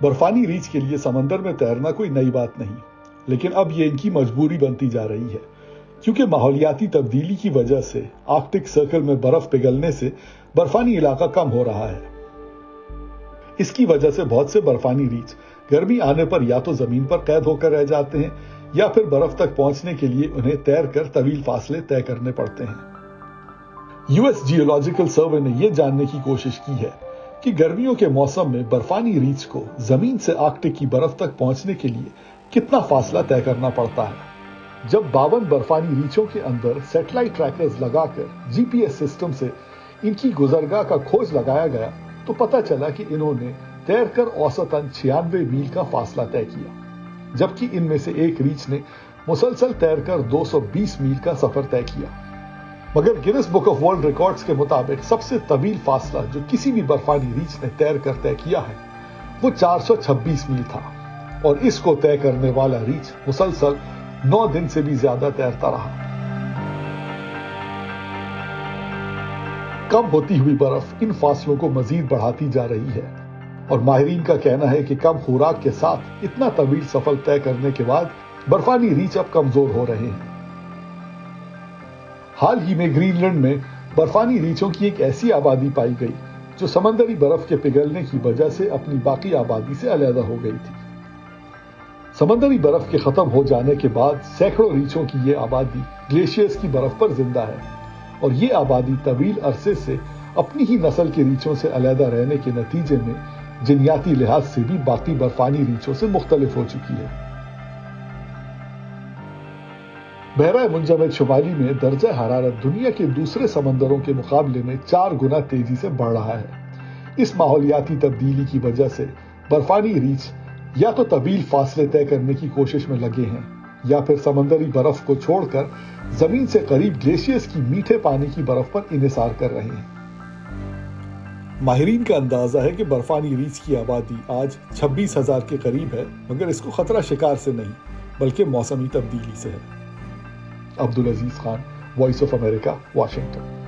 बर्फानी रीछ के लिए समंदर में तैरना कोई नई बात नहीं, लेकिन अब ये इनकी मजबूरी बनती जा रही है, क्योंकि माहौलियाती तब्दीली की वजह से आर्कटिक सर्कल में बर्फ पिघलने से बर्फानी इलाका कम हो रहा है। इसकी वजह से बहुत से बर्फानी रीछ गर्मी आने पर या तो जमीन पर कैद होकर रह जाते हैं या फिर बर्फ तक पहुंचने के लिए उन्हें तैरकर तवील फासले तय करने पड़ते हैं। यूएस जियोलॉजिकल सर्वे ने यह जानने की कोशिश की है कि गर्मियों के मौसम में बर्फानी रीछ को जमीन से आर्कटिक की बर्फ तक पहुंचने के लिए कितना फासला तय करना पड़ता है। जब 52 बर्फानी रीछों के अंदर सैटेलाइट ट्रैकर्स लगाकर जीपीएस सिस्टम से इनकी गुजरगाह का खोज लगाया गया तो पता चला कि इन्होंने तैरकर औसतन 96 मील का फासला तय किया, जबकि इनमें से एक रीछ ने मुसलसल तैरकर 220 मील का सफर तय किया। मगर Guinness book of world records के मुताबिक सबसे तवील फासला जो किसी भी बर्फानी रीछ ने तैरकर तय किया है वो 426 मील था, और इसको तय करने वाला रीछ मुसलसल 9 दिन से भी ज्यादा तैरता रहा। कम होती हुई बर्फ इन फासलों को मजीद बढ़ाती जा रही है, और माहिरीन का कहना है कि कम खुराक के साथ इतना तवील सफर तय करने के बाद बर्फानी रीछ अब कमजोर हो रहे हैं। हाल ही में ग्रीनलैंड में बर्फानी रीछों की एक ऐसी आबादी पाई गई जो समंदरी बर्फ के पिघलने की वजह से अपनी बाकी आबादी से अलग हो गई थी। समंदरी बर्फ के खत्म हो जाने के बाद सैकड़ों रीछों की यह आबादी ग्लेशियर्स की बर्फ पर जिंदा है, और ये आबादी तवील अरसे से अपनी ही नस्ल के रीछों से अलग रहने के नतीजे में जिन्याती लिहाज से भी बाकी बर्फानी रीछों से मुख्तलिफ हो चुकी है। बहरा मुंजमद शुमाली में दर्जा हरारत दुनिया के दूसरे समंदरों के मुकाबले में 4 गुना तेजी से बढ़ रहा है। इस माहौलियाती तब्दीली की वजह से बर्फानी रीछ या तो तवील फासले तय करने की कोशिश में लगे हैं या फिर समंदरी बर्फ को छोड़कर जमीन से करीब ग्लेशियर्स की मीठे पानी की बर्फ पर इन्हिसार कर रहे हैं। माहिरीन का अंदाजा है कि बर्फानी रीछ की आबादी आज 26,000 के करीब है, मगर इसको खतरा शिकार से नहीं बल्कि मौसमी तब्दीली से है। Abdul Aziz Khan, voice of America, Washington.